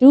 2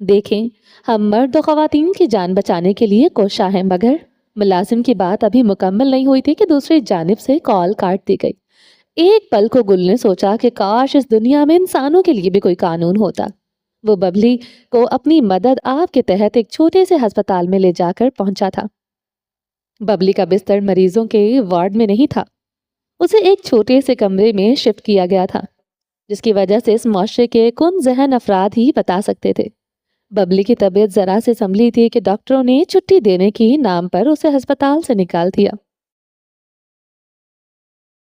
دیکھیں، ہم مرد و خواتین کی جان بچانے کے لیے کوشاں ہیں، مگر ملازم کی بات ابھی مکمل نہیں ہوئی تھی کہ دوسری جانب سے کال کاٹ دی گئی۔ ایک پل کو گل نے سوچا کہ کاش اس دنیا میں انسانوں کے لیے بھی کوئی قانون ہوتا۔ وہ ببلی کو اپنی مدد آپ کے تحت ایک چھوٹے سے ہسپتال میں لے جا کر پہنچا تھا۔ ببلی کا بستر مریضوں کے وارڈ میں نہیں تھا، اسے ایک چھوٹے سے کمرے میں شفٹ کیا گیا تھا، جس کی وجہ سے اس معاشرے کے کن ذہن افراد ہی بتا سکتے تھے۔ ببلی کی طبیعت ذرا سے سنبھلی تھی کہ ڈاکٹروں نے چھٹی دینے کی نام پر اسے ہسپتال سے نکال دیا۔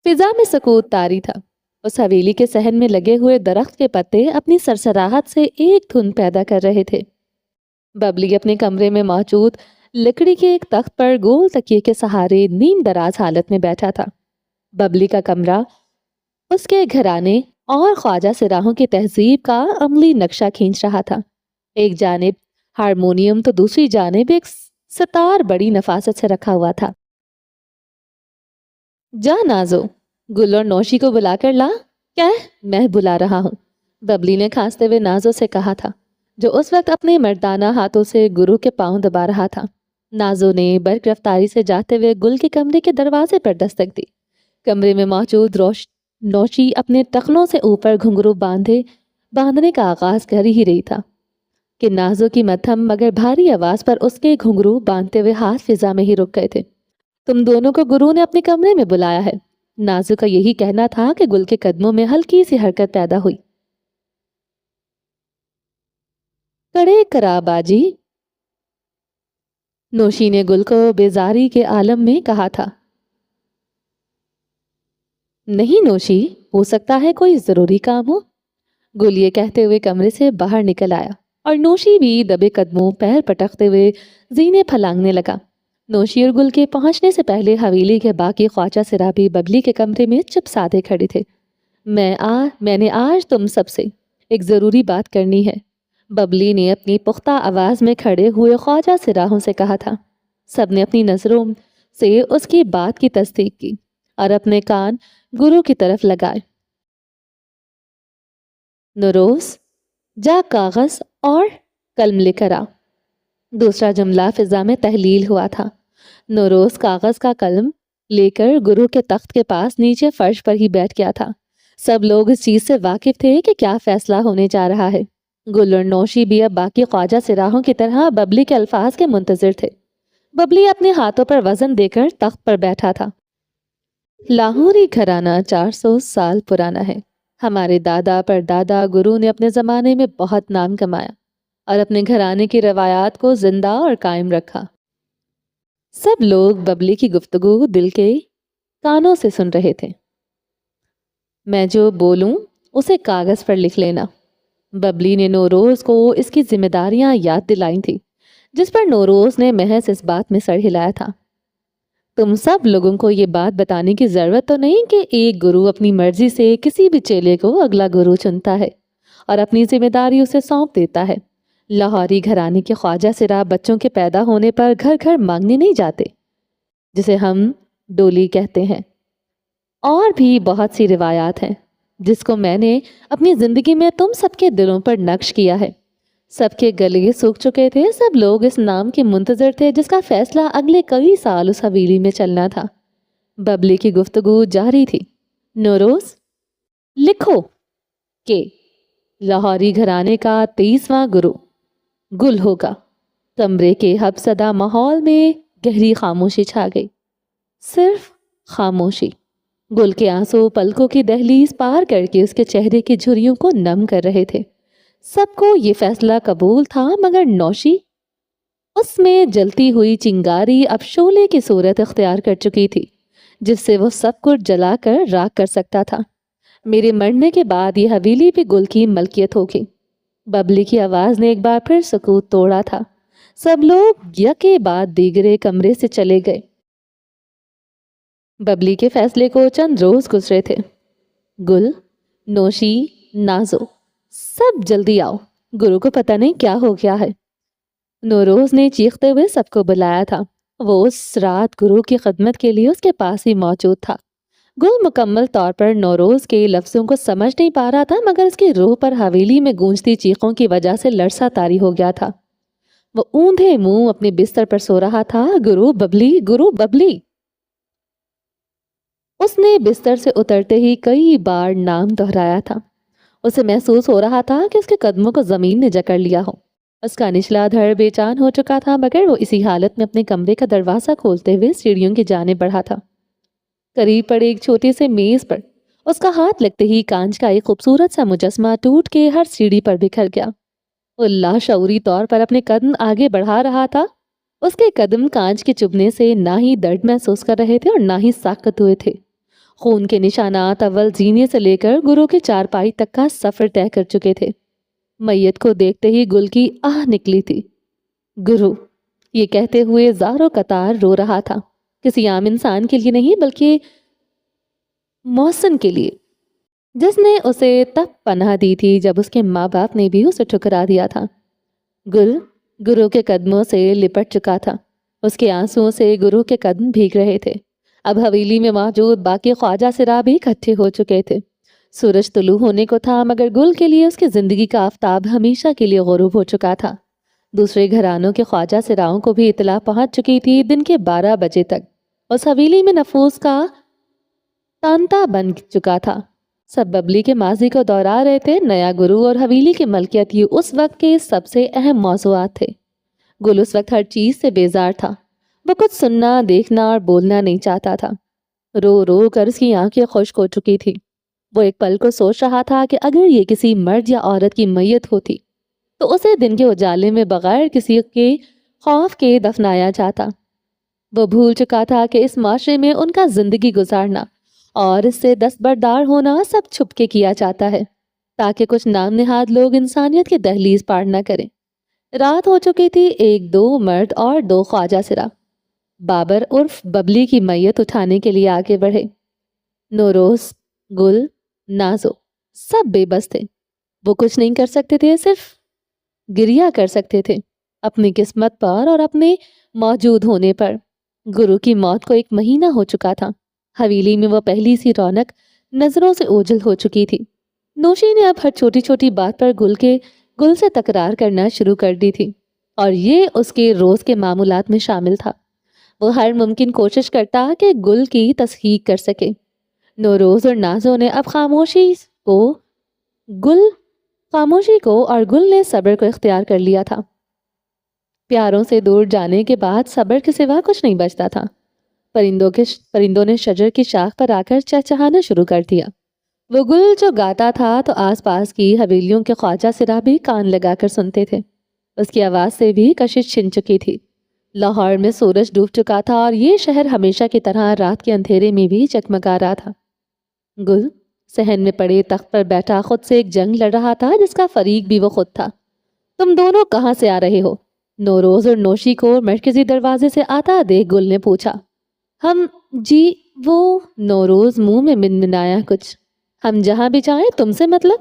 فضا میں سکوت طاری تھا۔ اس حویلی کے صحن میں لگے ہوئے درخت کے پتے اپنی سرسراہٹ سے ایک دھن پیدا کر رہے تھے۔ ببلی اپنے کمرے میں موجود لکڑی کے ایک تخت پر گول تکیے کے سہارے نیم دراز حالت میں بیٹھا تھا۔ ببلی کا کمرہ اس کے گھرانے اور خواجہ سراہوں کی تہذیب کا عملی نقشہ کھینچ رہا تھا۔ ایک جانب ہارمونیم تو دوسری جانب ایک ستار بڑی نفاست سے رکھا ہوا تھا۔ جا نازو، گل اور نوشی کو بلا کر لا۔ کیا ہے؟ میں بلا رہا ہوں، ببلی نے کھانستے ہوئے نازو سے کہا تھا، جو اس وقت اپنے مردانہ ہاتھوں سے گرو کے پاؤں دبا رہا تھا۔ نازو نے برق رفتاری سے جاتے ہوئے گل کے کمرے کے دروازے پر دستک دی۔ کمرے میں موجود نوشی اپنے ٹخنوں سے اوپر گھنگرو باندھنے کا آغاز کر ہی رہی تھا کہ نازو کی مدھم مگر بھاری آواز پر اس کے گھنگرو باندھتے ہوئے ہاتھ فضا میں ہی رک گئے تھے۔ تم دونوں کو گرو نے اپنے کمرے میں بلایا ہے، نازو کا یہی کہنا تھا کہ گل کے قدموں میں ہلکی سی حرکت پیدا ہوئی۔ کڑے کرا باجی، نوشی نے گل کو بیزاری کے عالم میں کہا تھا۔ نہیں نوشی، ہو سکتا ہے کوئی ضروری کام ہو، گل یہ کہتے ہوئے کمرے سے باہر نکل آیا، اور نوشی بھی دبے قدموں پیر پٹکتے ہوئے زینے پھلانگنے لگا۔ نوشی اور گل کے پہنچنے سے پہلے حویلی کے باقی خواجہ سرا بھی ببلی کے کمرے میں چپ سادھے کھڑے تھے۔ میں نے آج تم سب سے ایک ضروری بات کرنی ہے، ببلی نے اپنی پختہ آواز میں کھڑے ہوئے خواجہ سراہوں سے کہا تھا۔ سب نے اپنی نظروں سے اس کی بات کی تصدیق کی اور اپنے کان گرو کی طرف لگائے۔ نوروز، جا کاغذ اور قلم لے کر آ۔ دوسرا جملہ فضا میں تحلیل ہوا تھا۔ نوروز کاغذ کا قلم لے کر گرو کے تخت کے پاس نیچے فرش پر ہی بیٹھ گیا تھا۔ سب لوگ اس چیز سے واقف تھے کہ کیا فیصلہ ہونے جا رہا ہے۔ گل اور نوشی بھی اب باقی خواجہ سراہوں کی طرح ببلی کے الفاظ کے منتظر تھے۔ ببلی اپنے ہاتھوں پر وزن دے کر تخت پر بیٹھا تھا۔ لاہوری گھرانہ 400 سال پرانا ہے۔ ہمارے دادا پر دادا گرو نے اپنے زمانے میں بہت نام کمایا اور اپنے گھرانے کی روایات کو زندہ اور قائم رکھا۔ سب لوگ ببلی کی گفتگو دل کے کانوں سے سن رہے تھے۔ میں جو بولوں اسے کاغذ پر لکھ لینا۔ ببلی نے نوروز کو اس کی ذمہ داریاں یاد دلائی تھی، جس پر نوروز نے محض اس بات میں سر ہلایا تھا۔ تم سب لوگوں کو یہ بات بتانے کی ضرورت تو نہیں کہ ایک گرو اپنی مرضی سے کسی بھی چیلے کو اگلا گرو چنتا ہے اور اپنی ذمہ داری اسے سونپ دیتا ہے۔ لاہوری گھرانے کے خواجہ سرا بچوں کے پیدا ہونے پر گھر گھر مانگنے نہیں جاتے، جسے ہم ڈولی کہتے ہیں۔ اور بھی بہت سی روایات ہیں جس کو میں نے اپنی زندگی میں تم سب کے دلوں پر نقش کیا ہے۔ سب کے گلے سوکھ چکے تھے، سب لوگ اس نام کے منتظر تھے جس کا فیصلہ اگلے کئی سال اس حویلی میں چلنا تھا۔ ببلی کی گفتگو جاری تھی۔ نوروز، لکھو کہ لاہوری گھرانے کا 23واں گرو گل ہوگا۔ کمرے کے حب زدہ ماحول میں گہری خاموشی چھا گئی، صرف خاموشی۔ گل کے آنسو پلکوں کی دہلیز پار کر کے اس کے چہرے کی جھریوں کو نم کر رہے تھے۔ سب کو یہ فیصلہ قبول تھا، مگر نوشی، اس میں جلتی ہوئی چنگاری اب شعلے کی صورت اختیار کر چکی تھی، جس سے وہ سب کچھ جلا کر راکھ کر سکتا تھا۔ میرے مرنے کے بعد یہ حویلی بھی گل کی ملکیت ہوگی۔ ببلی کی آواز نے ایک بار پھر سکوت توڑا تھا۔ سب لوگ یکے بعد دیگرے کمرے سے چلے گئے۔ ببلی کے فیصلے کو چند روز گزرے تھے۔ گل، نوشی، نازو، سب جلدی آؤ، گرو کو پتہ نہیں کیا ہو گیا ہے۔ نوروز نے چیختے ہوئے سب کو بلایا تھا۔ وہ اس رات گرو کی خدمت کے لیے اس کے پاس ہی موجود تھا۔ گل مکمل طور پر نوروز کے لفظوں کو سمجھ نہیں پا رہا تھا، مگر اس کی روح پر حویلی میں گونجتی چیخوں کی وجہ سے لرزہ طاری ہو گیا تھا۔ وہ اوندھے منہ اپنے بستر پر سو رہا تھا۔ گرو ببلی، گرو ببلی۔ اس نے بستر سے اترتے ہی کئی بار نام دہرایا تھا۔ اسے محسوس ہو رہا تھا کہ اس کے قدموں کو زمین نے جکڑ لیا ہو۔ اس کا نچلا دھڑ بے چان ہو چکا تھا، مگر وہ اسی حالت میں اپنے کمرے کا دروازہ کھولتے ہوئے سیڑھیوں کی جانب بڑھا تھا۔ قریب پڑے ایک چھوٹے سے میز پر اس کا ہاتھ لگتے ہی کانچ کا ایک خوبصورت سا مجسمہ ٹوٹ کے ہر سیڑھی پر بکھر گیا۔ وہ لاشعوری طور پر اپنے قدم آگے بڑھا رہا تھا۔ اس کے قدم کانچ کے چبھنے سے نہ ہی درد محسوس کر رہے تھے اور نہ ہی ساکت ہوئے تھے۔ خون کے نشانات اول زینے سے لے کر گرو کے چارپائی تک کا سفر طے کر چکے تھے۔ میت کو دیکھتے ہی گل کی آہ نکلی تھی۔ گرو، یہ کہتے ہوئے زارو قطار رو رہا تھا، کسی عام انسان کے لیے نہیں بلکہ محسن کے لیے، جس نے اسے تب پناہ دی تھی جب اس کے ماں باپ نے بھی اسے ٹھکرا دیا تھا۔ گل گرو کے قدموں سے لپٹ چکا تھا۔ اس کے آنسوؤں سے گرو کے قدم بھیگ رہے تھے۔ اب حویلی میں موجود باقی خواجہ سرا بھی اکٹھے ہو چکے تھے۔ سورج طلوع ہونے کو تھا، مگر گل کے لیے اس کی زندگی کا آفتاب ہمیشہ کے لیے غروب ہو چکا تھا۔ دوسرے گھرانوں کے خواجہ سراؤں کو بھی اطلاع پہنچ چکی تھی۔ دن کے 12 بجے تک اس حویلی میں نفوس کا تانتا بن چکا تھا۔ سب ببلی کے ماضی کو دوہرا رہے تھے۔ نیا گرو اور حویلی کی ملکیت یہ اس وقت کے سب سے اہم موضوعات تھے۔ گل اس وقت ہر چیز سے بیزار تھا۔ وہ کچھ سننا، دیکھنا اور بولنا نہیں چاہتا تھا۔ رو رو کر اس کی آنکھیں خشک ہو چکی تھی۔ وہ ایک پل کو سوچ رہا تھا کہ اگر یہ کسی مرد یا عورت کی میت ہوتی تو اسے دن کے اجالے میں بغیر کسی کے خوف کے دفنایا جاتا۔ وہ بھول چکا تھا کہ اس معاشرے میں ان کا زندگی گزارنا اور اس سے دستبردار ہونا سب چھپ کے کیا جاتا ہے، تاکہ کچھ نام نہاد لوگ انسانیت کی دہلیز پار نہ کریں۔ رات ہو چکی تھی۔ 1-2 مرد اور 2 خواجہ سرا بابر عرف ببلی کی میت اٹھانے کے لیے آگے بڑھے۔ نوروز، گل، نازو سب بے بس تھے۔ وہ کچھ نہیں کر سکتے تھے، صرف گریہ کر سکتے تھے اپنی قسمت پر اور اپنے موجود ہونے پر۔ گرو کی موت کو 1 مہینہ ہو چکا تھا۔ حویلی میں وہ پہلی سی رونق نظروں سے اوجھل ہو چکی تھی۔ نوشی نے اب ہر چھوٹی چھوٹی بات پر گل سے تکرار کرنا شروع کر دی تھی، اور یہ اس کے روز کے معمولات میں شامل تھا۔ وہ ہر ممکن کوشش کرتا کہ گل کی تصحیح کر سکے۔ نوروز اور نازو نے اب خاموشی کو اور گل نے صبر کو اختیار کر لیا تھا۔ پیاروں سے دور جانے کے بعد صبر کے سوا کچھ نہیں بچتا تھا۔ پرندوں نے شجر کی شاخ پر آ کر چہچہانا شروع کر دیا۔ وہ گل جو گاتا تھا تو آس پاس کی حویلیوں کے خواجہ سرا بھی کان لگا کر سنتے تھے۔ اس کی آواز سے بھی کشش چھن چکی تھی۔ لاہور میں سورج ڈوب چکا تھا اور یہ شہر ہمیشہ کی طرح رات کے اندھیرے میں بھی چکمگا رہا تھا۔ گل صحن میں پڑے تخت پر بیٹھا خود سے ایک جنگ لڑ رہا تھا، جس کا فریق بھی وہ خود تھا۔ تم دونوں کہاں سے آ رہے ہو؟ نوروز اور نوشی کو مرکزی دروازے سے آتا دیکھ گل نے پوچھا۔ ہم جی وہ نوروز منہ میں منمنایا کچھ۔ ہم جہاں بھی جائیں تم سے مطلب؟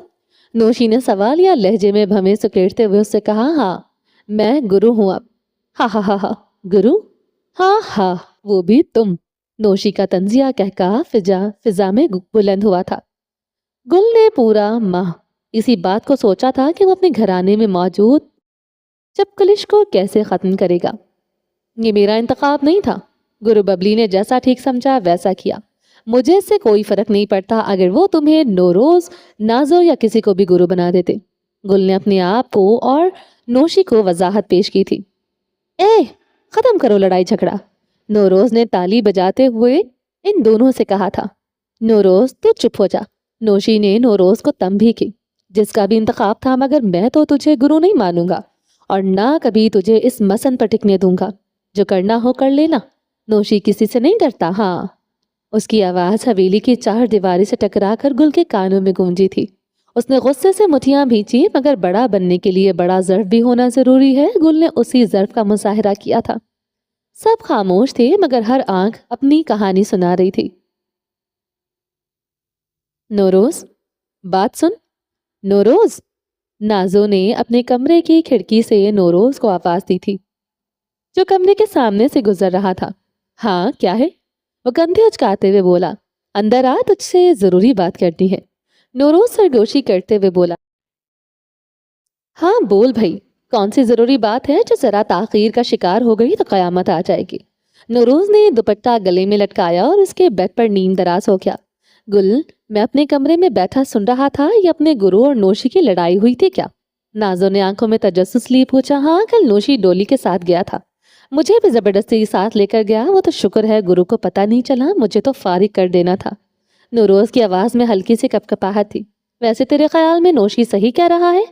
نوشی نے سوال یا لہجے میں بھمیں سکیڑتے ہوئے اس سے کہا۔ ہاں میں گرو ہوں اب۔ ہا ہا ہا ہا، گرو؟ ہاں ہاں، وہ بھی تم؟ نوشی کا طنزیہ کہکہا فضا میں بلند ہوا تھا۔ گل نے پورا ماہ اسی بات کو سوچا تھا کہ وہ اپنے گھرانے میں موجود چپکلش کو کیسے ختم کرے گا۔ یہ میرا انتخاب نہیں تھا۔ گرو ببلی نے جیسا ٹھیک سمجھا ویسا کیا۔ مجھے اس سے کوئی فرق نہیں پڑتا اگر وہ تمہیں نوروز، نازو یا کسی کو بھی گرو بنا دیتے۔ گل نے اپنے آپ کو اور نوشی کو وضاحت پیش کی تھی۔ ختم کرو لڑائی جھگڑا، نوروز نے تالی بجاتے ہوئے ان دونوں سے کہا تھا۔ نوروز تو چپ ہو جا، نوشی نے نوروز کو تنبیہ کی۔ جس کا بھی انتخاب تھا، مگر میں تو تجھے گرو نہیں مانوں گا اور نہ کبھی تجھے اس مسن پر ٹکنے دوں گا۔ جو کرنا ہو کر لینا، نوشی کسی سے نہیں ڈرتا۔ ہاں، اس کی آواز حویلی کی 4 دیواری سے ٹکرا کر گل کے کانوں میں گونجی تھی۔ اس نے غصے سے مٹھیاں بھینچی، مگر بڑا بننے کے لیے بڑا ظرف بھی ہونا ضروری ہے۔ گل نے اسی ظرف کا مظاہرہ کیا تھا۔ سب خاموش تھے، مگر ہر آنکھ اپنی کہانی سنا رہی تھی۔ نوروز، بات سن۔ نوروز، نازو نے اپنے کمرے کی کھڑکی سے نوروز کو آواز دی تھی، جو کمرے کے سامنے سے گزر رہا تھا۔ ہاں کیا ہے؟ وہ کندھے اچکاتے ہوئے بولا۔ اندر آ، تجھ سے ضروری بات کرنی ہے۔ نوروز سرگوشی کرتے ہوئے بولا۔ ہاں بول بھائی، کون سی ضروری بات ہے جو ذرا تاخیر کا شکار ہو گئی تو قیامت آ جائے گی۔ نوروز نے دوپٹہ گلے میں لٹکایا اور اس کے بیڈ پر نیم دراز ہو گیا۔ گل، میں اپنے کمرے میں بیٹھا سن رہا تھا، یہ اپنے گرو اور نوشی کی لڑائی ہوئی تھی کیا؟ نازو نے آنکھوں میں تجسس لیے پوچھا۔ ہاں، کل نوشی ڈولی کے ساتھ گیا تھا، مجھے بھی زبردستی ساتھ لے کر گیا۔ وہ تو شکر ہے گرو کو پتہ نہیں چلا، مجھے تو فارغ کر دینا تھا۔ نوروز کی آواز میں ہلکی سی کپکپاہٹ تھی۔ ویسے تیرے خیال میں نوشی صحیح کہہ رہا ہے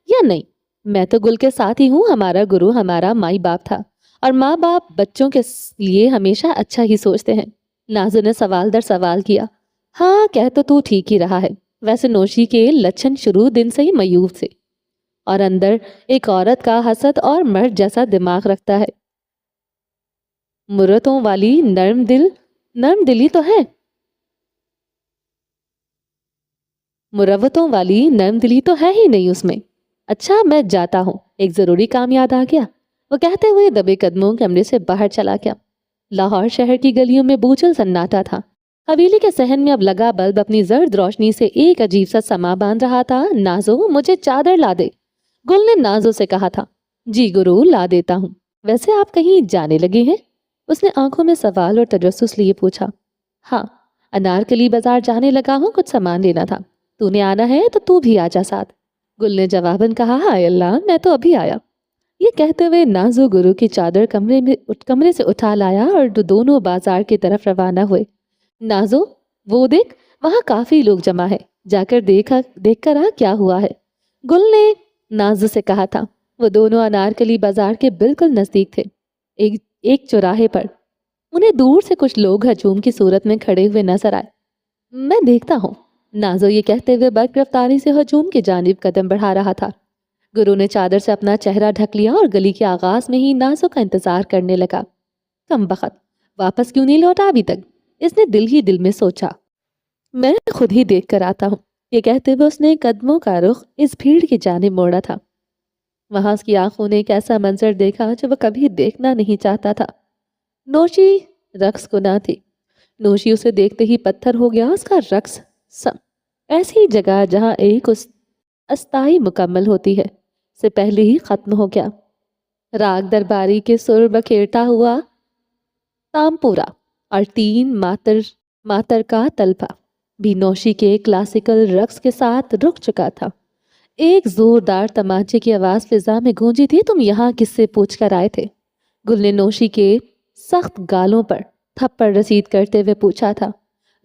یا نہیں؟ میں تو گل کے ساتھ ہی ہوں، ہمارا گرو ہمارا مائی باپ تھا، اور ماں باپ بچوں کے لیے ہمیشہ اچھا ہی سوچتے ہیں۔ نازو نے سوال در سوال کیا۔ ہاں، کہہ تو ٹھیک ہی رہا ہے۔ ویسے نوشی کے لچھن شروع دن سے ہی میوب تھے، اور اندر ایک عورت کا حسد اور مرد جیسا دماغ رکھتا ہے۔ مرتوں والی نرم دلی تو ہے، مروتوں والی نرم دلی تو ہے ہی نہیں اس میں۔ اچھا، میں جاتا ہوں، ایک ضروری کام یاد آ گیا، وہ کہتے ہوئے دبے قدموں کمرے سے باہر چلا گیا۔ لاہور شہر کی گلیوں میں بوجھل سناٹا تھا۔ حویلی کے صحن میں اب لگا بلب اپنی زرد روشنی سے ایک عجیب سا سما باندھ رہا تھا۔ نازو، مجھے چادر لا دے، گل نے نازو سے کہا تھا۔ جی گرو، لا دیتا ہوں۔ ویسے آپ کہیں جانے لگے ہیں؟ اس نے آنکھوں میں سوال اور تجسس لیے پوچھا۔ ہاں، انارکلی بازار جانے لگا ہوں، کچھ سامان لینا تھا۔ تو نے آنا ہے تو تو بھی آ جا ساتھ، گل نے جواباً کہا۔ ہائے اللہ، میں تو ابھی آیا۔ یہ کہتے ہوئے نازو گرو کی چادر کمرے سے اٹھا لایا اور دونوں بازار کی طرف روانہ ہوئے۔ نازو، وہ دیکھ، وہاں کافی لوگ جمع ہے، جا کر دیکھ کر آ کیا ہوا ہے، گل نے نازو سے کہا تھا۔ وہ دونوں انارکلی بازار کے بالکل نزدیک تھے، ایک چوراہے پر۔ انہیں دور سے کچھ لوگ ہجوم کی صورت میں کھڑے ہوئے نظر آئے۔ میں دیکھتا ہوں، نازو یہ کہتے ہوئے برق رفتاری سے ہجوم کی جانب قدم بڑھا رہا تھا۔ گرو نے چادر سے اپنا چہرہ ڈھک لیا اور گلی کے آغاز میں ہی نازو کا انتظار کرنے لگا۔ کمبخت، واپس کیوں نہیں لوٹا ابھی تک؟ اس نے دل ہی دل میں سوچا۔ میں خود ہی دیکھ کر آتا ہوں، یہ کہتے ہوئے اس نے قدموں کا رخ اس بھیڑ کی جانب موڑا تھا۔ وہاں اس کی آنکھوں نے ایک ایسا منظر دیکھا جو وہ کبھی دیکھنا نہیں چاہتا تھا۔ نوشی رقص کو نہ تھی۔ نوشی اسے دیکھتے ہی پتھر ہو گیا۔ اس کا رقص ایسی جگہ جہاں ایک استائی مکمل ہوتی ہے سے پہلے ہی ختم ہو گیا۔ راگ درباری کے سر بکھیرتا ہوا تامپورا اور تین ماتر کا تلپا بھی نوشی کے کلاسیکل رقص کے ساتھ رک چکا تھا۔ ایک زوردار تمانچے کی آواز فضا میں گونجی تھی۔ تم یہاں کس سے پوچھ کر آئے تھے؟ گل نے نوشی کے سخت گالوں پر تھپڑ رسید کرتے ہوئے پوچھا تھا۔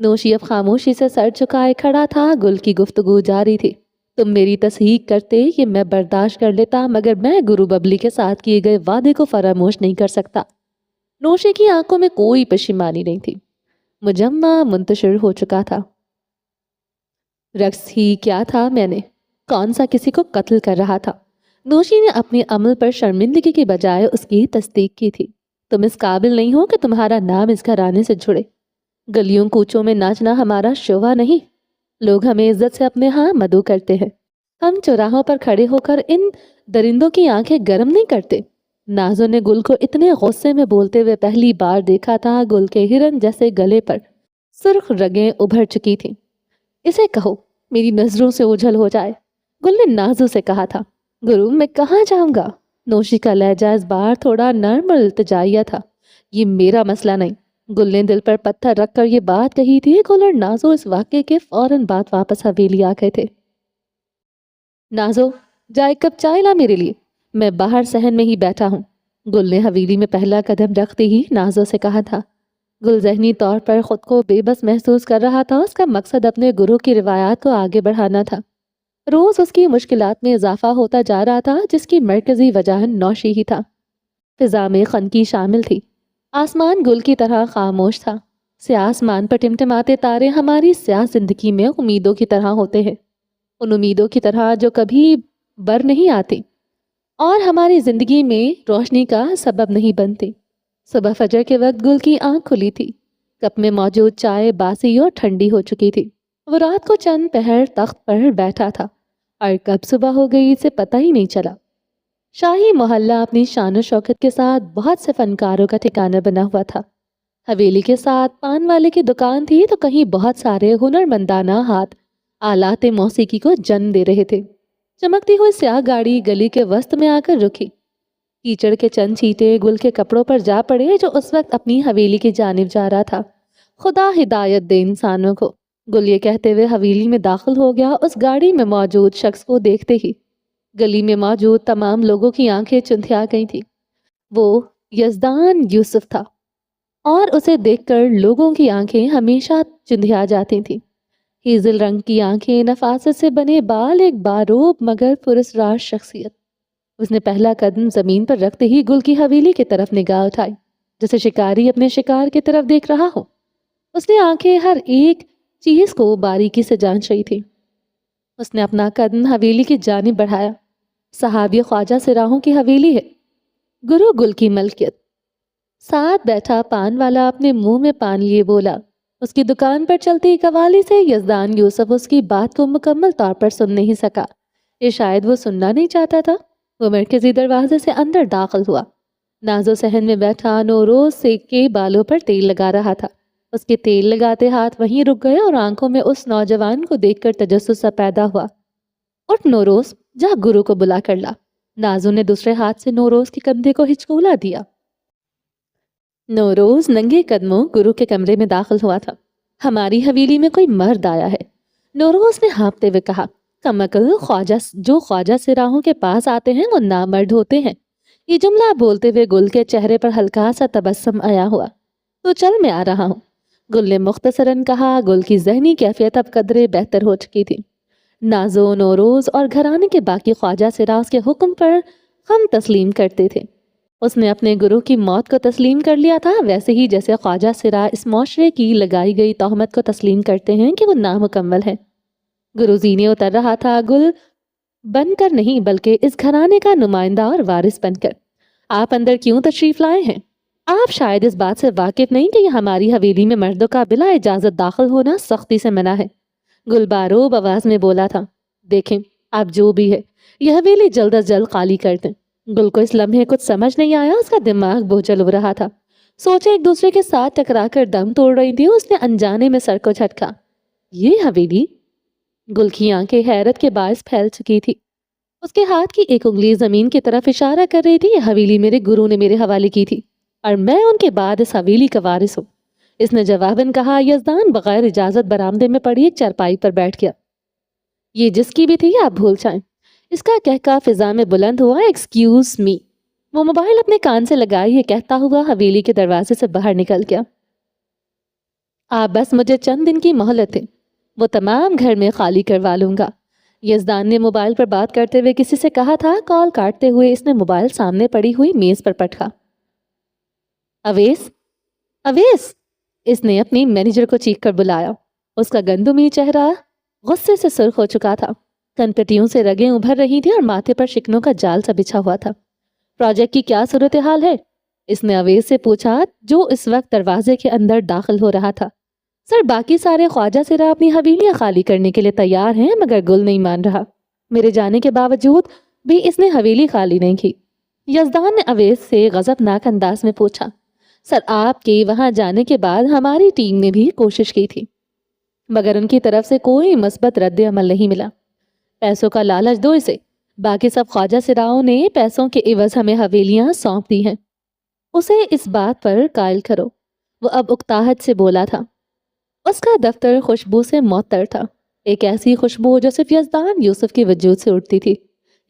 نوشی اب خاموشی سے سر جھکائے کھڑا تھا۔ گل کی گفتگو جاری تھی۔ تم میری تصحیح کرتے کہ میں برداشت کر لیتا، مگر میں گرو ببلی کے ساتھ کیے گئے وعدے کو فراموش نہیں کر سکتا۔ نوشی کی آنکھوں میں کوئی پشیمانی نہیں تھی، مجمع منتشر ہو چکا تھا۔ رقص ہی کیا تھا، میں نے کون سا کسی کو قتل کر رہا تھا؟ نوشی نے اپنے عمل پر شرمندگی کے بجائے اس کی تصدیق کی تھی۔ تم اس قابل نہیں ہو کہ تمہارا نام اس گھرانے سے جڑے۔ گلیوں کوچوں میں ناچنا ہمارا شعبہ نہیں۔ لوگ ہمیں عزت سے اپنے ہاں مدعو کرتے ہیں، ہم چوراہوں پر کھڑے ہو کر ان درندوں کی آنکھیں گرم نہیں کرتے۔ نازو نے گل کو اتنے غصے میں بولتے ہوئے پہلی بار دیکھا تھا۔ گل کے ہرن جیسے گلے پر سرخ رگیں ابھر چکی تھیں۔ اسے کہو میری نظروں سے اوجھل ہو جائے، گل نے نازو سے کہا تھا۔ گرو، میں کہاں جاؤں گا؟ نوشی کا لہجہ اس بار تھوڑا نرم اور التجائیہ تھا۔ یہ میرا مسئلہ نہیں۔ گل نے دل پر پتھر رکھ کر یہ بات کہی تھی۔ گل اور نازو اس واقعے کے فوراً بعد واپس حویلی آ گئے تھے۔ نازو، جا ایک کپ چائے لا میرے لیے، میں باہر صحن میں ہی بیٹھا ہوں، گل نے حویلی میں پہلا قدم رکھتے ہی نازو سے کہا تھا۔ گل ذہنی طور پر خود کو بے بس محسوس کر رہا تھا۔ اس کا مقصد اپنے گرو کی روایات کو آگے بڑھانا تھا۔ روز اس کی مشکلات میں اضافہ ہوتا جا رہا تھا، جس کی مرکزی وجہ نوشی ہی تھا۔ فضا میں خنکی شامل تھی۔ آسمان گل کی طرح خاموش تھا۔ سیاہ آسمان پر ٹمٹماتے تارے ہماری سیاہ زندگی میں امیدوں کی طرح ہوتے ہیں، ان امیدوں کی طرح جو کبھی بر نہیں آتی اور ہماری زندگی میں روشنی کا سبب نہیں بنتی۔ صبح فجر کے وقت گل کی آنکھ کھلی تھی۔ کپ میں موجود چائے باسی اور ٹھنڈی ہو چکی تھی۔ وہ رات کو چند پہر تخت پر بیٹھا تھا اور کب صبح ہو گئی اسے پتہ ہی نہیں چلا۔ شاہی محلہ اپنی شان و شوکت کے ساتھ بہت سے فنکاروں کا ٹھکانہ بنا ہوا تھا۔ حویلی کے ساتھ پان والے کی دکان تھی تو کہیں بہت سارے ہنرمندانہ ہاتھ آلات موسیقی کو جن دے رہے تھے۔ چمکتی ہوئی سیاہ گاڑی گلی کے وسط میں آ کر رکی۔ کیچڑ کے چند چھینٹے گل کے کپڑوں پر جا پڑے جو اس وقت اپنی حویلی کی جانب جا رہا تھا۔ خدا ہدایت دے انسانوں کو، گل یہ کہتے ہوئے حویلی میں داخل ہو گیا۔ اس گاڑی میں موجود شخص کو دیکھتے ہی گلی میں موجود تمام لوگوں کی آنکھیں چندھیا گئی تھی۔ وہ یزدان یوسف تھا اور اسے دیکھ کر لوگوں کی آنکھیں ہمیشہ چندھیا جاتی تھیں۔ ہیزل رنگ کی آنکھیں، نفاست سے بنے بال، ایک باروب مگر پراسرار شخصیت۔ اس نے پہلا قدم زمین پر رکھتے ہی گل کی حویلی کی طرف نگاہ اٹھائی، جیسے شکاری اپنے شکار کی طرف دیکھ رہا ہو۔ اس نے آنکھیں ہر ایک چیز کو باریکی سے جانچ رہی تھی۔ اس نے اپنا قدم حویلی کی جانب بڑھایا۔ صحابی خواجہ سراہوں کی حویلی ہے، گرو گل کی ملکیت۔ ساتھ بیٹھا پان والا اپنے منہ میں پان لیے بولا۔ اس کی دکان پر چلتی قوالی سے یزدان یوسف اس کی بات کو مکمل طور پر سن نہیں سکا، یہ شاید وہ سننا نہیں چاہتا تھا۔ وہ مرکزی دروازے سے اندر داخل ہوا۔ نازو صحن میں بیٹھا نوروز سیک کے بالوں پر تیل لگا رہا تھا۔ اس کے تیل لگاتے ہاتھ وہیں رک گئے اور آنکھوں میں اس نوجوان کو دیکھ کر تجسس سا پیدا ہوا۔ اٹھ نوروز، جا گرو کو بلا کر لا۔ نازو نے دوسرے ہاتھ سے نوروز کے کندھے کو ہچکولا دیا۔ نوروز ننگے قدموں گرو کے کمرے میں داخل ہوا تھا۔ ہماری حویلی میں کوئی مرد آیا ہے، نوروز نے ہانپتے ہوئے کہا۔ کمکل، خواجہ سراہوں کے پاس آتے ہیں وہ نامرد ہوتے ہیں۔ یہ جملہ بولتے ہوئے گل کے چہرے پر ہلکا سا تبسم آیا ہوا۔ تو چل، میں آ رہا ہوں، گل نے مختصراً کہا۔ گل کی ذہنی کیفیت اب قدرے بہتر ہو چکی تھی۔ نازو، نوروز اور گھرانے کے باقی خواجہ سرا اس کے حکم پر ہم تسلیم کرتے تھے۔ اس نے اپنے گرو کی موت کو تسلیم کر لیا تھا، ویسے ہی جیسے خواجہ سرا اس معاشرے کی لگائی گئی تہمت کو تسلیم کرتے ہیں کہ وہ نامکمل ہے۔ گرو زینے اتر رہا تھا، گل بن کر نہیں بلکہ اس گھرانے کا نمائندہ اور وارث بن کر۔ آپ اندر کیوں تشریف لائے ہیں؟ آپ شاید اس بات سے واقف نہیں کہ یہ ہماری حویلی میں مردوں کا بلا اجازت داخل ہونا سختی سے منع ہے، گل باروب آواز میں بولا تھا۔ دیکھیں، آپ جو بھی ہے یہ حویلی جلد از جلد خالی کر دیں۔ گل کو اس لمحے کچھ سمجھ نہیں آیا، اس کا دماغ بوجھل ہو رہا تھا۔ سوچے ایک دوسرے کے ساتھ ٹکرا کر دم توڑ رہی تھی۔ اس نے انجانے میں سر کو جھٹکا۔ یہ حویلی؟ گل کی آنکھیں حیرت کے باعث پھیل چکی تھی۔ اس کے ہاتھ کی ایک انگلی زمین کی طرف اشارہ کر رہی تھی۔ یہ حویلی میرے گرو نے میرے حوالے کی تھی اور میں ان کے بعد اس حویلی کا وارث ہوں، اس نے جواباً کہا۔ یزدان بغیر اجازت برآمدے میں پڑی ایک چارپائی پر بیٹھ گیا۔ یہ جس کی بھی تھی آپ بھول جائیں۔ اس کا کہکا فضا میں بلند ہوا۔ Excuse me. وہ موبائل اپنے کان سے لگائے یہ کہتا ہوا حویلی کے دروازے سے باہر نکل گیا۔ آپ بس مجھے چند دن کی مہلت ہے، وہ تمام گھر میں خالی کروا لوں گا، یزدان نے موبائل پر بات کرتے ہوئے کسی سے کہا تھا۔ کال کاٹتے ہوئے اس نے موبائل سامنے پڑی ہوئی میز پر پٹکا۔ اویس، اویس، اس نے اپنی مینیجر کو چیخ کر بلایا۔ اس کا گندمی چہرہ غصے سے سرخ ہو چکا تھا، کنپٹیوں سے رگیں ابھر رہی تھی اور ماتھے پر شکنوں کا جال سا بچھا ہوا تھا۔ پروجیکٹ کی کیا صورتحال ہے؟ اس نے اویس سے پوچھا جو اس وقت دروازے کے اندر داخل ہو رہا تھا۔ سر، باقی سارے خواجہ سرا اپنی حویلیاں خالی کرنے کے لیے تیار ہیں، مگر گل نہیں مان رہا۔ میرے جانے کے باوجود بھی اس نے حویلی خالی نہیں کی۔ یزدان نے اویس سے غضبناک انداز میں پوچھا۔ سر، آپ کے وہاں جانے کے بعد ہماری ٹیم نے بھی کوشش کی تھی، مگر ان کی طرف سے کوئی مثبت رد عمل نہیں ملا۔ پیسوں کا لالچ دو اسے، باقی سب خواجہ سراؤں نے پیسوں کے عوض ہمیں حویلیاں سونپ دی ہیں، اسے اس بات پر قائل کرو۔ وہ اب اکتاہٹ سے بولا تھا۔ اس کا دفتر خوشبو سے معطر تھا، ایک ایسی خوشبو جو صرف یزدان یوسف کے وجود سے اٹھتی تھی۔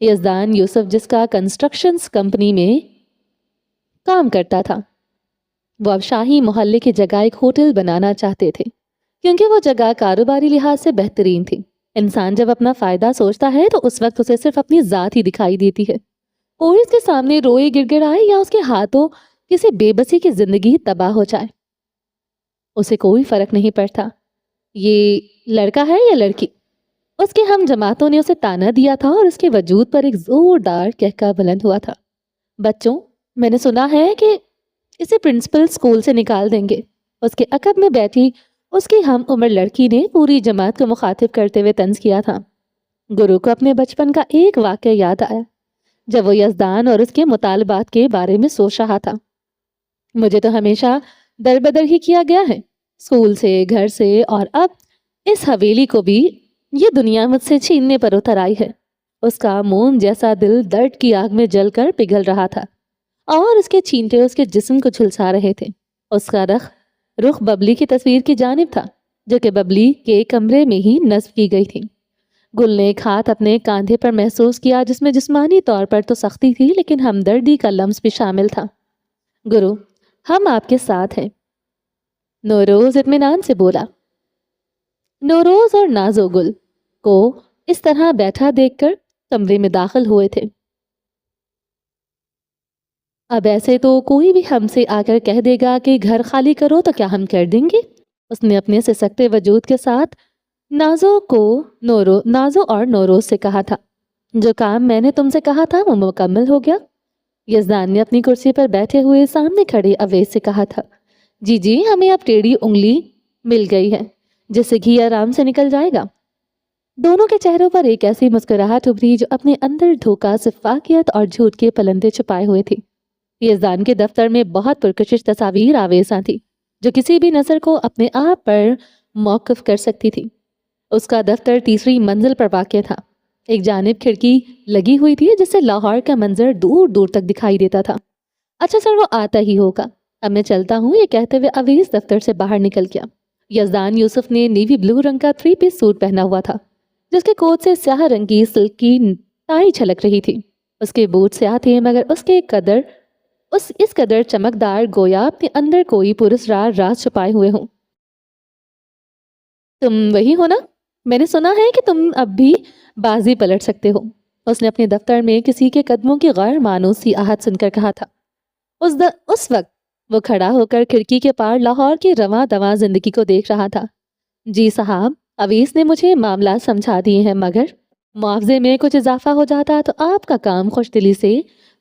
یزدان یوسف جس کا کنسٹرکشنز کمپنی میں کام کرتا تھا، وہ اب شاہی محلے کی جگہ ایک ہوٹل بنانا چاہتے تھے، کیونکہ وہ جگہ کاروباری لحاظ سے بہترین تھی۔ انسان جب اپنا فائدہ سوچتا ہے تو اس وقت اسے صرف اپنی ذات ہی دکھائی دیتی ہے، کوئی اس کے سامنے روئے گڑ گڑائے یا اس کے ہاتھوں کسی بے بسی کی زندگی تباہ ہو جائے، اسے کوئی فرق نہیں پڑتا یہ لڑکا ہے یا لڑکی۔ اس کے ہم جماعتوں نے اسے تانا دیا تھا اور اس کے وجود پر ایک زوردار کہکا بلند ہوا تھا۔ بچوں، میں نے سنا ہے کہ اسے پرنسپل اسکول سے نکال دیں گے۔ اس کے عقب میں بیٹھی اس کی ہم عمر لڑکی نے پوری جماعت کو مخاطب کرتے ہوئے طنز کیا تھا۔ گرو کو اپنے بچپن کا ایک واقعہ یاد آیا جب وہ یزدان اور اس کے مطالبات کے بارے میں سوچ رہا تھا۔ مجھے تو ہمیشہ در بدر ہی کیا گیا ہے، اسکول سے، گھر سے، اور اب اس حویلی کو بھی یہ دنیا مجھ سے چھیننے پر اتر آئی ہے۔ اس کا موم جیسا دل درد کی آگ میں جل کر پگھل رہا تھا اور اس کے چھینٹے اس کے جسم کو جھلسا رہے تھے۔ اس کا رخ ببلی کی تصویر کی جانب تھا، جو کہ ببلی کے کمرے میں ہی نصب کی گئی تھی۔ گل نے ایک ہاتھ اپنے کاندھے پر محسوس کیا، جس میں جسمانی طور پر تو سختی تھی لیکن ہمدردی کا لمس بھی شامل تھا۔ گرو، ہم آپ کے ساتھ ہیں، نوروز اطمینان سے بولا۔ نوروز اور نازو گل کو اس طرح بیٹھا دیکھ کر کمرے میں داخل ہوئے تھے۔ اب ایسے تو کوئی بھی ہم سے آ کر کہہ دے گا کہ گھر خالی کرو تو کیا ہم کر دیں گے؟ اس نے اپنے سسکتے وجود کے ساتھ نازو اور نوروز سے کہا تھا۔ جو کام میں نے تم سے کہا تھا وہ مکمل ہو گیا؟ یزدان نے اپنی کرسی پر بیٹھے ہوئے سامنے کھڑے اویس سے کہا تھا۔ جی ہمیں اب ٹیڑھی انگلی مل گئی ہے جس سے گھی آرام سے نکل جائے گا۔ دونوں کے چہروں پر ایک ایسی مسکراہٹ ابھری جو اپنے اندر دھوکہ، سفاکیت اور جھوٹ کے پلندے چھپائے ہوئے تھی۔ یزدان کے دفتر میں بہت پرکشش تصاویر آویزاں تھی جو کسی بھی نظر کو اپنے آپ پر موقف کر سکتی تھی۔ اس کا دفتر تیسری منزل پر واقع تھا۔ ایک جانب کھڑکی لگی ہوئی تھی جس سے لاہور کا منظر دور دور تک دکھائی دیتا تھا۔ اچھا سر، وہ آتا ہی ہوگا، اب میں چلتا ہوں، یہ کہتے ہوئے اویس دفتر سے باہر نکل گیا۔ یزدان یوسف نے نیوی بلو رنگ کا 3 پیس سوٹ پہنا ہوا تھا جس کے کوٹ سے سیاہ رنگ کی سلک کی ٹائی چھلک رہی تھی۔ اس کے بوٹ سیاہ تھے مگر اس قدر چمکدار گویا اپنے اندر کوئی پراسرار راز چھپائے ہوئے ہوں۔ تم وہی ہو نا؟ میں نے سنا ہے کہ تم اب بھی بازی پلٹ سکتے ہو، اس نے اپنے دفتر میں کسی کے قدموں کی غیر مانوس سی آہٹ سن کر کہا تھا۔ اس وقت وہ کھڑا ہو کر کھڑکی کے پار لاہور کی رواں دواں زندگی کو دیکھ رہا تھا۔ جی صاحب، اویس نے مجھے معاملات سمجھا دیے ہیں، مگر معاوضے میں کچھ اضافہ ہو جاتا تو آپ کا کام خوش دلی سے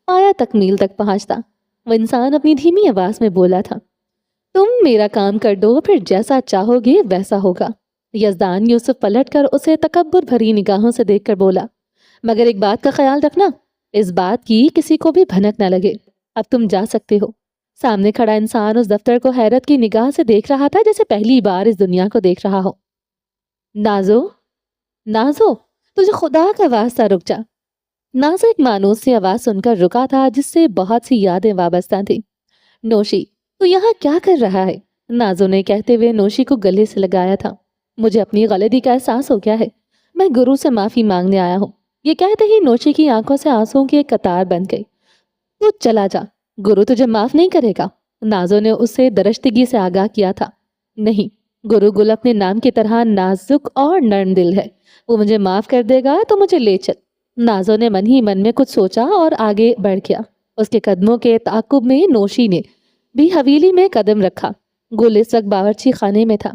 پایا تکمیل تک پہنچتا۔ وہ انسان اپنی دھیمی آواز میں بولا تھا۔ تم میرا کام کر دو، پھر جیسا چاہو گے ویسا ہوگا۔ یزدان یوسف پلٹ کر اسے تکبر بھری نگاہوں سے دیکھ کر بولا، مگر ایک بات کا خیال رکھنا، اس بات کی کسی کو بھی بھنک نہ لگے۔ اب تم جا سکتے ہو۔ سامنے کھڑا انسان اس دفتر کو حیرت کی نگاہ سے دیکھ رہا تھا جیسے پہلی بار اس دنیا کو دیکھ رہا ہو۔ نازو تجھے خدا کا واسطہ رک جا۔ نازو ایک مانوس سی آواز سن کر رکا تھا جس سے بہت سی یادیں وابستہ تھیں۔ نوشی، تو یہاں کیا کر رہا ہے؟ نازو نے کہتے ہوئے نوشی کو گلے سے لگایا تھا۔ مجھے اپنی غلطی کا احساس ہو گیا ہے، میں گرو سے معافی مانگنے آیا ہوں۔ یہ کہتے ہی نوشی کی آنکھوں سے آنسوؤں کی ایک قطار بن گئی۔ تو چلا جا، گرو تجھے معاف نہیں کرے گا، نازو نے اس سے درشتگی سے آگاہ کیا تھا۔ نہیں، گرو گل اپنے نام کی طرح نازک اور نرم دل ہے، وہ مجھے معاف کر دے گا تو مجھے لے چل۔ نازو نے من ہی من میں کچھ سوچا اور آگے بڑھ گیا۔ اس کے قدموں کے تعاقب میں نوشی نے بھی حویلی میں قدم رکھا۔ گل اس وقت باورچی خانے میں تھا۔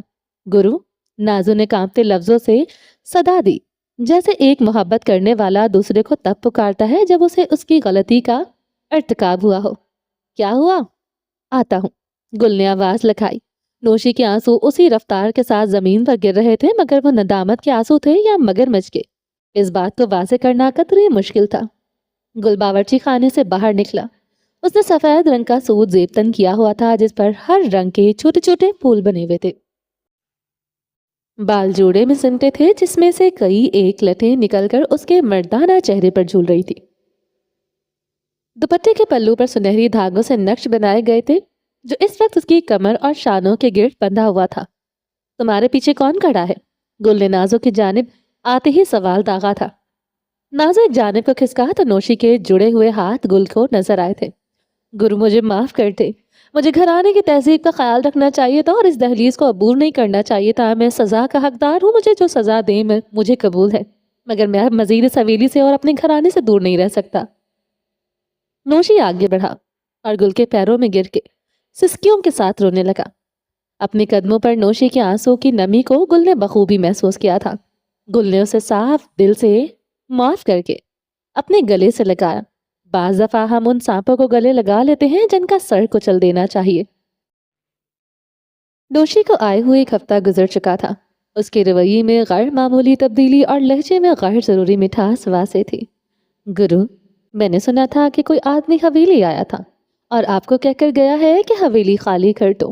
گرو، نازو نے کانپتے لفظوں سے صدا دی، جیسے ایک محبت کرنے والا دوسرے کو تب پکارتا ہے جب اسے اس کی غلطی کا ارتکاب ہوا ہو۔ کیا ہوا؟ آتا ہوں، گل نے آواز لگائی۔ نوشی کے آنسو اسی رفتار کے ساتھ زمین پر گر رہے تھے، مگر وہ ندامت کے آنسو تھے یا مگرمچھ کے، اس بات کو واضح کرنا قدرے مشکل تھا۔ گل باورچی خانے سے باہر نکلا۔ اس نے سفید رنگ کا سوٹ زیبتن کیا ہوا تھا جس پر ہر رنگ کے چھوٹے چھوٹے پھول بنے ہوئے تھے۔ بال جوڑے میں سمٹے تھے جس میں سے کئی ایک لٹیں نکل کر اس کے مردانہ چہرے پر جھول رہی تھی۔ دوپٹے کے پلو پر سنہری دھاگوں سے نقش بنائے گئے تھے جو اس وقت اس کی کمر اور شانوں کے گرد بندھا ہوا تھا۔ تمہارے پیچھے کون کھڑا ہے؟ گل نے نازو کی جانب آتے ہی سوال داغا تھا۔ نازو ایک جانب کو کھسکا تو نوشی کے جڑے ہوئے ہاتھ گل کو نظر آئے تھے۔ گرو، مجھے معاف کر دے، مجھے گھرانے کی تہذیب کا خیال رکھنا چاہیے تھا اور اس دہلیز کو عبور نہیں کرنا چاہیے تھا۔ میں سزا کا حقدار ہوں، مجھے جو سزا دیں مجھے قبول ہے، مگر میں اب مزید اس حویلی سے اور اپنے گھرانے سے دور نہیں رہ سکتا۔ نوشی آگے بڑھا اور گل کے پیروں میں گر کے سسکیوں کے ساتھ رونے لگا۔ اپنے قدموں پر نوشی کے آنسوں کی نمی کو گل نے بخوبی محسوس کیا تھا۔ گل نے اسے صاف دل سے معاف کر کے اپنے گلے سے لگایا۔ بعض دفعہ ہم ان سانپوں کو گلے لگا لیتے ہیں جن کا سر کچل دینا چاہیے۔ نوشی کو آئے ہوئے ایک ہفتہ گزر چکا تھا۔ اس کے رویے میں غیر معمولی تبدیلی اور لہجے میں غیر ضروری مٹھاس واضح تھی۔ گرو، میں نے سنا تھا کہ کوئی آدمی حویلی آیا تھا اور آپ کو کہہ کر گیا ہے کہ حویلی خالی کر دو۔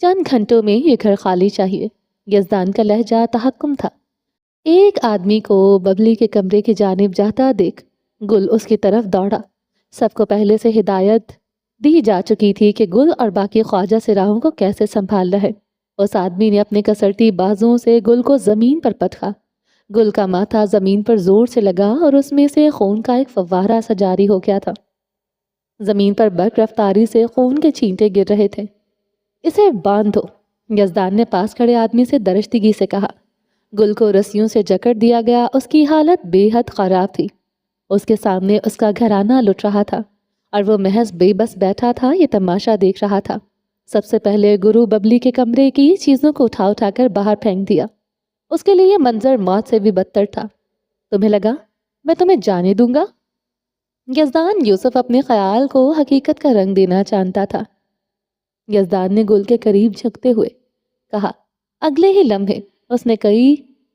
چند گھنٹوں میں یہ گھر خالی چاہیے۔ یزدان کا لہجہ تحکم تھا۔ ایک آدمی کو ببلی کے کمرے کی جانب جاتا دیکھ گل اس کی طرف دوڑا۔ سب کو پہلے سے ہدایت دی جا چکی تھی کہ گل اور باقی خواجہ سراہوں کو کیسے سنبھالنا ہے۔ اس آدمی نے اپنے کسرتی بازوں سے گل کو زمین پر پٹکا۔ گل کا ماتھا زمین پر زور سے لگا اور اس میں سے خون کا ایک فوارہ سا جاری ہو گیا تھا۔ زمین پر برق رفتاری سے خون کے چھینٹے گر رہے تھے۔ اسے باندھ دو، یزدان نے پاس کھڑے آدمی سے درشتگی سے کہا۔ گل کو رسیوں سے جکڑ دیا گیا۔ اس کی حالت بے حد خراب تھی۔ اس کے سامنے اس کا گھرانہ لٹ رہا تھا اور وہ محض بے بس بیٹھا تھا، یہ تماشا دیکھ رہا تھا۔ سب سے پہلے گرو ببلی کے کمرے کی چیزوں کو اٹھا کر باہر پھینک دیا۔ اس کے لیے یہ منظر موت سے بھی بدتر تھا۔ تمہیں لگا میں تمہیں جانے دوں گا؟ یزدان یوسف اپنے خیال کو حقیقت کا رنگ دینا چاہتا تھا۔ یزدان نے گل کے قریب جھکتے ہوئے کہا۔ اگلے ہی لمحے اس نے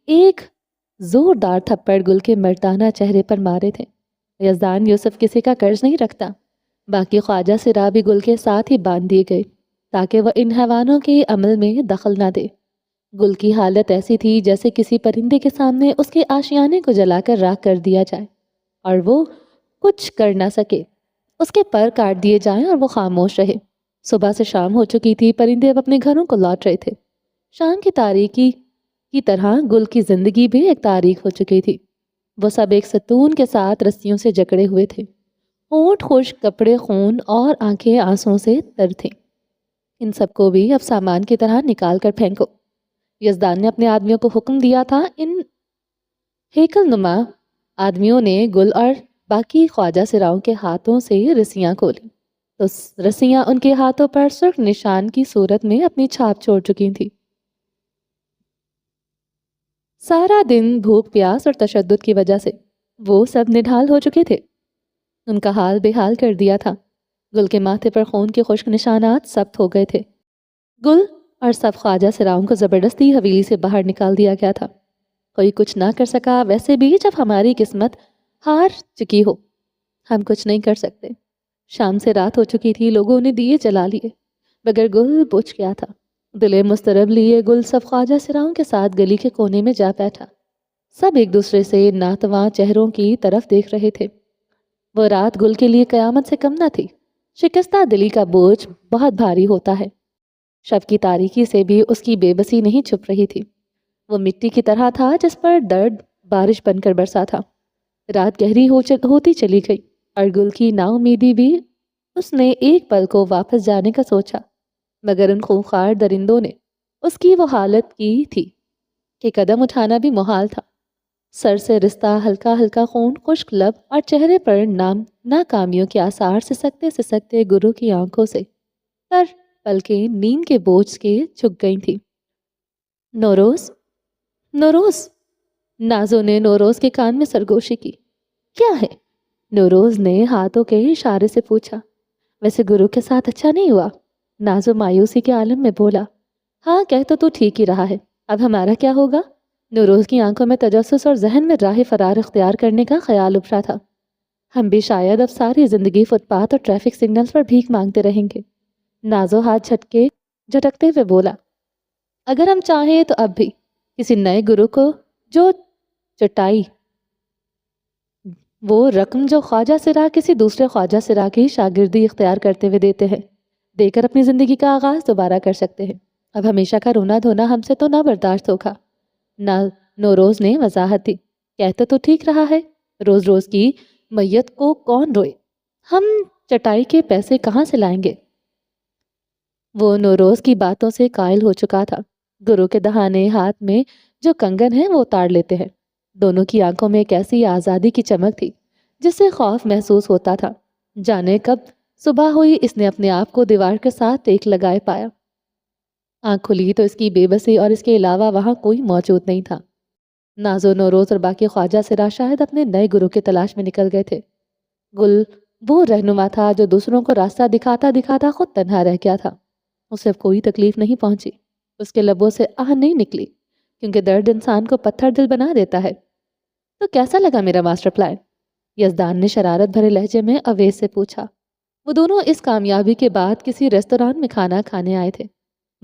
ایک زوردار تھپڑ گل کے مردانہ چہرے پر مارے تھے۔ یزدان یوسف کسی کا قرض نہیں رکھتا۔ باقی خواجہ سرا بھی گل کے ساتھ ہی باندھ دیے گئے تاکہ وہ ان حیوانوں کے عمل میں دخل نہ دے۔ گل کی حالت ایسی تھی جیسے کسی پرندے کے سامنے اس کے آشیانے کو جلا کر راکھ کر دیا جائے اور وہ کچھ کر نہ سکے۔ اس کے پر کاٹ دیے جائیں اور وہ خاموش رہے۔ صبح سے شام ہو چکی تھی، پرندے اب اپنے گھروں کو لوٹ رہے تھے۔ شام کی تاریکی کی طرح گل کی زندگی بھی ایک تاریخ ہو چکی تھی۔ وہ سب ایک ستون کے ساتھ رسیوں سے جکڑے ہوئے تھے۔ ہونٹ خشک، کپڑے خون اور آنکھیں آنسوں سے تر تھیں۔ ان سب کو بھی اب سامان کی طرح نکال کر پھینکو۔ یزدان نے اپنے آدمیوں کو حکم دیا تھا۔ ان ہیکل نما آدمیوں نے گل اور باقی خواجہ سراؤں کے ہاتھوں سے رسیاں کھولیں تو رسیاں ان کے ہاتھوں پر سرخ نشان کی صورت میں اپنی چھاپ چھوڑ چکی تھی۔ سارا دن بھوک پیاس اور تشدد کی وجہ سے وہ سب نڈھال ہو چکے تھے۔ ان کا حال بے حال کر دیا تھا۔ گل کے ماتھے پر خون کے خشک نشانات سخت ہو گئے تھے۔ گل اور سب خواجہ سراؤں کو زبردستی حویلی سے باہر نکال دیا گیا تھا۔ کوئی کچھ نہ کر سکا۔ ویسے بھی جب ہماری قسمت ہار چکی ہو ہم کچھ نہیں کر سکتے۔ شام سے رات ہو چکی تھی، لوگوں نے دیے جلا لیے مگر گل بجھ گیا تھا۔ دل مضطرب لیے گل سب خواجہ سراؤں کے ساتھ گلی کے کونے میں جا بیٹھا۔ سب ایک دوسرے سے ناتواں چہروں کی طرف دیکھ رہے تھے۔ وہ رات گل کے لیے قیامت سے کم نہ تھی۔ شکستہ دلی کا بوجھ بہت بھاری ہوتا ہے۔ شب کی تاریکی سے بھی اس کی بے بسی نہیں چھپ رہی تھی۔ وہ مٹی کی طرح تھا جس پر درد بارش بن کر برسا تھا۔ رات گہری ہوتی چلی گئی اور گل کی نا امیدی بھی۔ اس نے ایک پل کو واپس جانے کا سوچا مگر ان خونخوار درندوں نے اس کی وہ حالت کی تھی کہ قدم اٹھانا بھی محال تھا۔ سر سے رستہ ہلکا ہلکا خون، خشک لب اور چہرے پر ناکامیوں کے آثار سسکتے گرو کی آنکھوں سے پر پلکیں نیند کے بوجھ کے جھک گئی تھی۔ نوروز، نوروز، نازو نے نوروز کے کان میں سرگوشی کی۔ کیا ہے؟ نوروز نے ہاتھوں کے اشارے سے پوچھا۔ ویسے گرو کے ساتھ اچھا نہیں ہوا؟ نازو مایوسی کے عالم میں بولا۔ ہاں کہہ تو ٹھیک ہی رہا ہے، اب ہمارا کیا ہوگا؟ نوروز کی آنکھوں میں تجسس اور ذہن میں راہ فرار اختیار کرنے کا خیال ابھرا تھا۔ ہم بھی شاید اب ساری زندگی فٹ پاتھ اور ٹریفک سگنلز پر بھیک مانگتے رہیں گے۔ نازو ہاتھ جھٹکتے ہوئے بولا۔ اگر ہم چاہیں تو اب بھی کسی نئے گرو کو جو چٹائی وہ رقم جو خواجہ سرا کسی دوسرے خواجہ سرا کی شاگردی اختیار کرتے ہوئے دیتے ہیں، دے کر اپنی زندگی کا آغاز دوبارہ کر سکتے ہیں۔ اب ہمیشہ کا رونا دھونا ہم سے تو نہ برداشت ہوگا۔ نوروز نے وضاحت دی۔ کہتے تو ٹھیک رہا ہے، روز روز کی میت کو کون روئے؟ ہم چٹائی کے پیسے کہاں سے لائیں گے؟ وہ نوروز کی باتوں سے قائل ہو چکا تھا۔ گرو کے دہانے ہاتھ میں جو کنگن ہے وہ اتار لیتے ہیں۔ دونوں کی آنکھوں میں ایک ایسی آزادی کی چمک تھی جس سے خوف محسوس ہوتا تھا۔ جانے کب صبح ہوئی اس نے اپنے آپ کو دیوار کے ساتھ ٹیک لگائے پایا۔ آنکھ کھلی تو اس کی بے بسی اور اس کے علاوہ وہاں کوئی موجود نہیں تھا۔ نازو، نوروز اور باقی خواجہ سرا شاید اپنے نئے گرو کی تلاش میں نکل گئے تھے۔ گل وہ رہنما تھا جو دوسروں کو راستہ دکھاتا دکھاتا خود تنہا رہ گیا تھا۔ اسے کوئی تکلیف نہیں پہنچی، اس کے لبوں سے آہ نہیں نکلی، کیونکہ درد انسان کو پتھر دل بنا دیتا ہے۔ تو کیسا لگا میرا ماسٹر پلان؟ یزدان نے شرارت بھرے لہجے میں اویس سے پوچھا۔ وہ دونوں اس کامیابی کے بعد کسی ریستوران میں کھانا کھانے آئے تھے۔